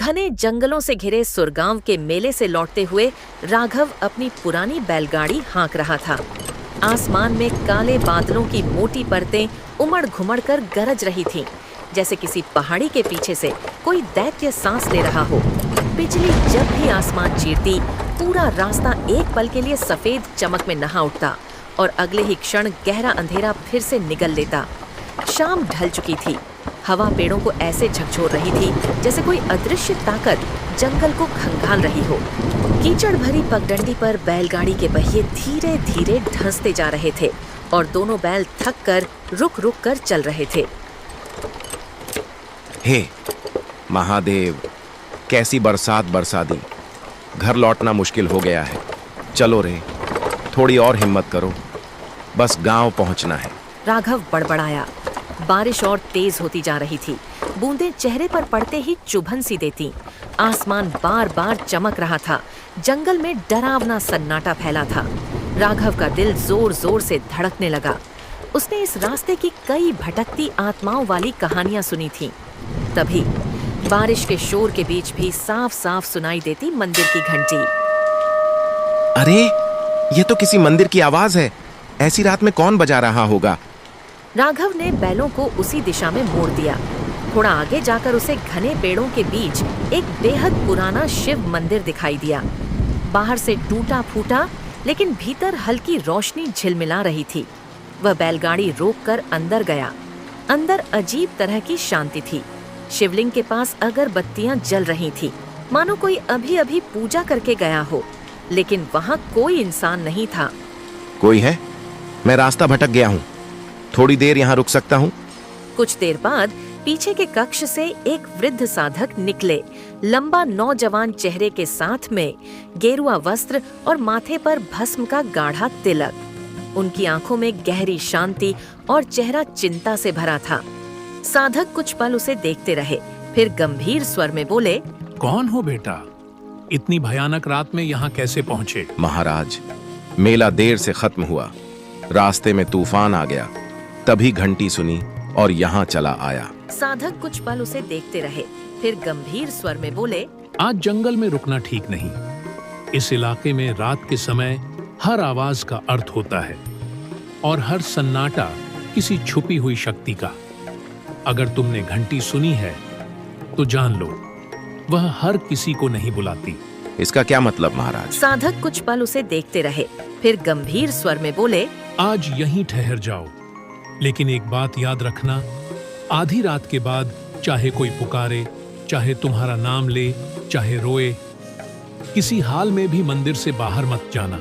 घने जंगलों से घिरे सुरगांव के मेले से लौटते हुए राघव अपनी पुरानी बैलगाड़ी हाँक रहा था। आसमान में काले बादलों की मोटी परतें उमड़ घुमड़ कर गरज रही थीं, जैसे किसी पहाड़ी के पीछे से कोई दैत्य सांस ले रहा हो। बिजली जब भी आसमान चीरती, पूरा रास्ता एक पल के लिए सफेद चमक में नहा उठता और अगले ही क्षण गहरा अंधेरा फिर से निगल लेता। शाम ढल चुकी थी। हवा पेड़ों को ऐसे झकझोर रही थी जैसे कोई अदृश्य ताकत जंगल को खंगाल रही हो। कीचड़ भरी पगडंडी पर बैलगाड़ी के पहिए धीरे धीरे धंसते जा रहे थे और दोनों बैल थक कर रुक रुक कर चल रहे थे। हे महादेव, कैसी बरसात बरसा दी। घर लौटना मुश्किल हो गया है। चलो रे, थोड़ी और हिम्मत करो, बस गांव पहुंचना है। राघव बड़बड़ाया। बारिश और तेज होती जा रही थी। बूंदें चेहरे पर पड़ते ही चुभन सी देती। आसमान बार बार चमक रहा था। जंगल में डरावना सन्नाटा फैला था। राघव का दिल जोर जोर से धड़कने लगा। उसने इस रास्ते की कई भटकती आत्माओं वाली कहानियां सुनी थीं। तभी बारिश के शोर के बीच भी साफ साफ सुनाई देती मंदिर की घंटी। अरे, ये तो किसी मंदिर की आवाज है। ऐसी रात में कौन बजा रहा होगा? राघव ने बैलों को उसी दिशा में मोड़ दिया। थोड़ा आगे जाकर उसे घने पेड़ों के बीच एक बेहद पुराना शिव मंदिर दिखाई दिया। बाहर से टूटा फूटा, लेकिन भीतर हल्की रोशनी झिलमिला रही थी। वह बैलगाड़ी रोककर अंदर गया। अंदर अजीब तरह की शांति थी। शिवलिंग के पास अगरबत्तियां जल रही थी, मानो कोई अभी अभी पूजा करके गया हो, लेकिन वहां कोई इंसान नहीं था। कोई है? मैं रास्ता भटक गया हूँ, थोड़ी देर यहाँ रुक सकता हूँ? कुछ देर बाद पीछे के कक्ष से एक वृद्ध साधक निकले। लंबा नौजवान चेहरे के साथ में गेरुआ वस्त्र और माथे पर भस्म का गाढ़ा तिलक। उनकी आंखों में गहरी शांति और चेहरा चिंता से भरा था। साधक कुछ पल उसे देखते रहे, फिर गंभीर स्वर में बोले, कौन हो बेटा? इतनी भयानक रात में यहाँ कैसे पहुँचे? महाराज, मेला देर से खत्म हुआ, रास्ते में तूफान आ गया, तभी घंटी सुनी और यहाँ चला आया। साधक कुछ पल उसे देखते रहे, फिर गंभीर स्वर में बोले, आज जंगल में रुकना ठीक नहीं। इस इलाके में रात के समय हर आवाज का अर्थ होता है और हर सन्नाटा किसी छुपी हुई शक्ति का। अगर तुमने घंटी सुनी है तो जान लो, वह हर किसी को नहीं बुलाती। इसका क्या मतलब महाराज? साधक कुछ पल उसे देखते रहे, फिर गंभीर स्वर में बोले, आज यहीं ठहर जाओ, लेकिन एक बात याद रखना, आधी रात के बाद चाहे कोई पुकारे, चाहे तुम्हारा नाम ले, चाहे रोए, किसी हाल में भी मंदिर से बाहर मत जाना।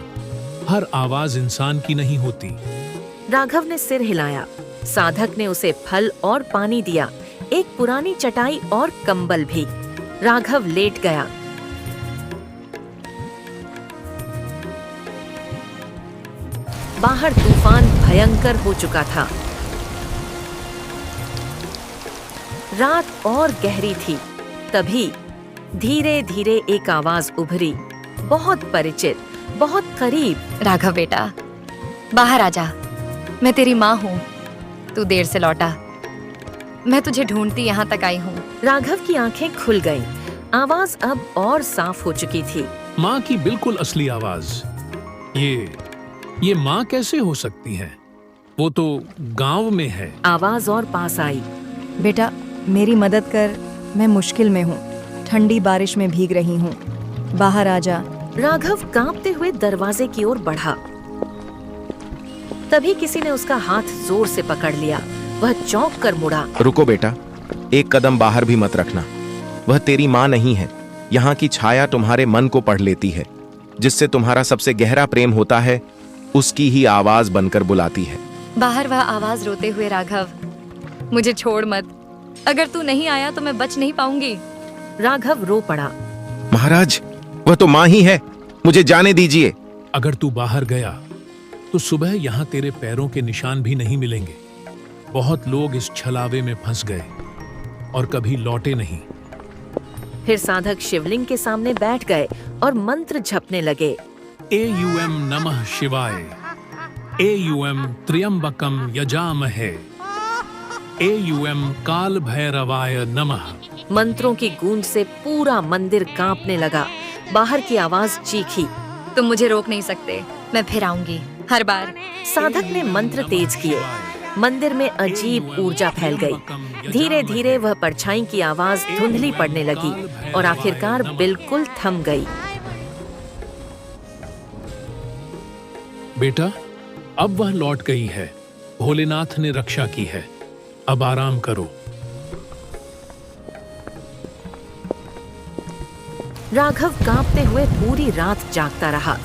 हर आवाज इंसान की नहीं होती। राघव ने सिर हिलाया। साधक ने उसे फल और पानी दिया, एक पुरानी चटाई और कंबल भी। राघव लेट गया। बाहर तूफान भयंकर हो चुका था। रात और गहरी थी। तभी धीरे धीरे एक आवाज उभरी, बहुत परिचित, बहुत करीब। राघव बेटा, बाहर आजा। मैं तेरी माँ हूँ। तू देर से लौटा, मैं तुझे ढूंढती यहाँ तक आई हूँ। राघव की आंखें खुल गईं। आवाज अब और साफ हो चुकी थी। माँ की बिल्कुल असली आवाज। ये माँ कैसे हो सकती है? वो तो गांव में है। आवाज और पास आई। बेटा, मेरी मदद कर, मैं मुश्किल में हूँ। ठंडी बारिश में भीग रही हूँ, बाहर आजा। राघव कांपते हुए दरवाजे की ओर बढ़ा। तभी किसी ने उसका हाथ जोर से पकड़ लिया। वह चौंक कर मुड़ा। रुको बेटा, एक कदम बाहर भी मत रखना। वह तेरी माँ नहीं है। यहाँ की छाया तुम्हारे मन को पढ़ लेती है। जिससे तुम्हारा सबसे गहरा प्रेम होता है, उसकी ही आवाज बनकर बुलाती है। बाहर वह आवाज रोते हुए, राघव मुझे छोड़ मत, अगर तू नहीं आया तो मैं बच नहीं पाऊंगी। राघव रो पड़ा। महाराज, वह तो माँ ही है, मुझे जाने दीजिए। अगर तू बाहर गया तो सुबह यहाँ तेरे पैरों के निशान भी नहीं मिलेंगे। बहुत लोग इस छलावे में फंस गए और कभी लौटे नहीं। फिर साधक शिवलिंग के सामने बैठ गए और मंत्र जपने लगे। एयूएम नमः शिवाय, एयूएम त्र्यंबकम यजामहे, एयूएम काल भैरवाय नमः, मंत्रों की गूंज से पूरा मंदिर कांपने लगा। बाहर की आवाज चीखी। तुम मुझे रोक नहीं सकते, मैं फिर आऊंगी हर बार। साधक ने मंत्र तेज किए। मंदिर में अजीब ऊर्जा फैल गई। धीरे धीरे वह परछाई की आवाज धुंधली पड़ने लगी और आखिरकार बिल्कुल थम गई। बेटा, अब वह लौट गई है। भोलेनाथ ने रक्षा की है। अब आराम करो। राघव कांपते हुए पूरी रात जागता रहा।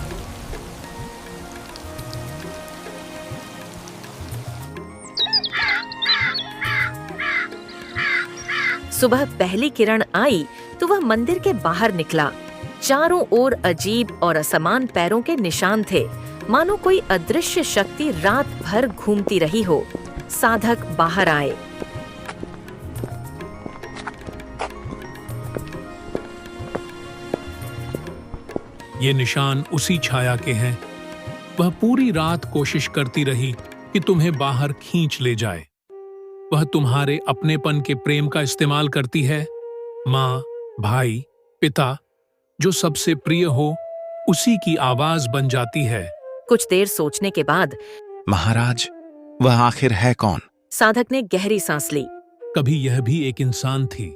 सुबह पहली किरण आई तो वह मंदिर के बाहर निकला। चारों ओर अजीब और असमान पैरों के निशान थे, मानो कोई अदृश्य शक्ति रात भर घूमती रही हो। साधक बाहर आए। ये निशान उसी छाया के हैं। वह पूरी रात कोशिश करती रही कि तुम्हें बाहर खींच ले जाए। वह तुम्हारे अपनेपन के प्रेम का इस्तेमाल करती है। माँ, भाई, पिता, जो सबसे प्रिय हो, उसी की आवाज बन जाती है। कुछ देर सोचने के बाद महाराज, वह आखिर है कौन? साधक ने गहरी सांस ली। कभी यह भी एक इंसान थी,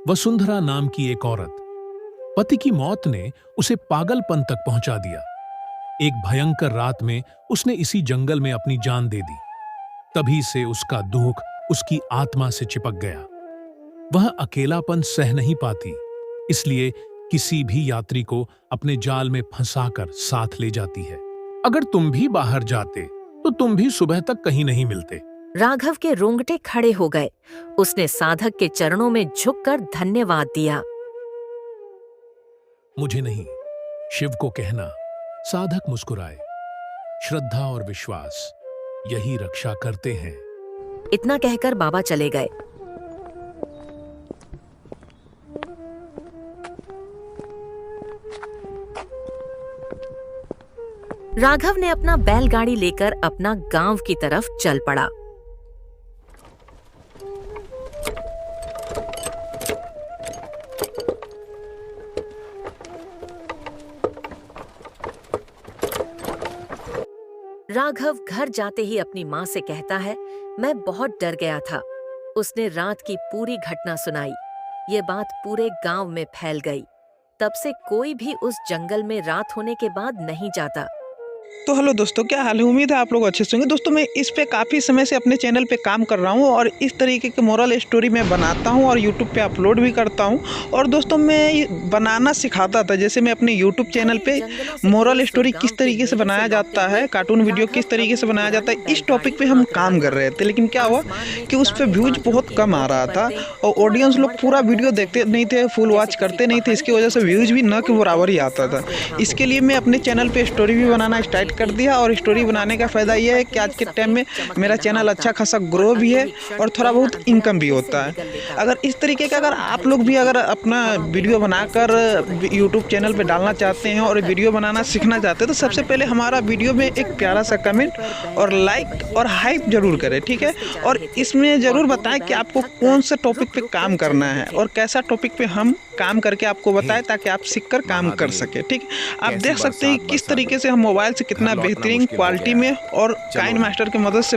वसुंधरा नाम की एक औरत। पति की मौत ने उसे पागलपन तक पहुंचा दिया। एक भयंकर रात में उसने इसी जंगल में अपनी जान दे दी। तभी से उसका दुख उसकी आत्मा से चिपक गया। वह अकेलापन सह नहीं पाती, इसलिए किसी भी यात्री को अपने जाल में फंसाकर साथ ले जाती है। अगर तुम भी बाहर जाते तो तुम भी सुबह तक कहीं नहीं मिलते। राघव के रोंगटे खड़े हो गए। उसने साधक के चरणों में झुककर धन्यवाद दिया। मुझे नहीं, शिव को कहना। साधक मुस्कुराए। श्रद्धा और विश्वास यही रक्षा करते हैं। इतना कहकर बाबा चले गए। राघव ने अपना बैलगाड़ी लेकर अपना गांव की तरफ चल पड़ा। राघव घर जाते ही अपनी माँ से कहता है, मैं बहुत डर गया था। उसने रात की पूरी घटना सुनाई। ये बात पूरे गांव में फैल गई। तब से कोई भी उस जंगल में रात होने के बाद नहीं जाता। तो हेलो दोस्तों, क्या हाल है? उम्मीद है आप लोग अच्छे से होंगे। दोस्तों, मैं इस पे काफ़ी समय से अपने चैनल पे काम कर रहा हूँ और इस तरीके के मोरल स्टोरी मैं बनाता हूँ और यूट्यूब पे अपलोड भी करता हूँ। और दोस्तों, मैं बनाना सिखाता था। जैसे मैं अपने यूट्यूब चैनल पे मोरल स्टोरी किस तरीके से बनाया जाता है, कार्टून वीडियो किस तरीके से बनाया जाता है, इस टॉपिक पर हम काम कर रहे थे। लेकिन क्या हुआ कि उस पर व्यूज बहुत कम आ रहा था और ऑडियंस लोग पूरा वीडियो देखते नहीं थे, फुल वॉच करते नहीं थे। इसकी वजह से व्यूज भी न के बराबर ही आता था। इसके लिए मैं अपने चैनल पर स्टोरी भी बनाना स्टार्ट कर दिया। और स्टोरी बनाने का फ़ायदा यह है कि आज के टाइम में मेरा चैनल अच्छा खासा ग्रो भी है और थोड़ा बहुत इनकम भी होता है। अगर इस तरीके का अगर आप लोग भी अगर अपना वीडियो बनाकर यूट्यूब चैनल पे डालना चाहते हैं और वीडियो बनाना सीखना चाहते हैं तो सबसे पहले हमारा वीडियो में एक प्यारा सा कमेंट और लाइक और हाइप जरूर करें, ठीक है। और इसमें ज़रूर बताएं कि आपको कौन सा टॉपिक पे काम करना है और कैसा टॉपिक पे हम काम करके आपको बताएं ताकि आप सीखकर काम कर सके, ठीक। आप देख सकते हैं किस तरीके से हम मोबाइल से कितना बेहतरीन क्वालिटी में और काइनमास्टर की मदद से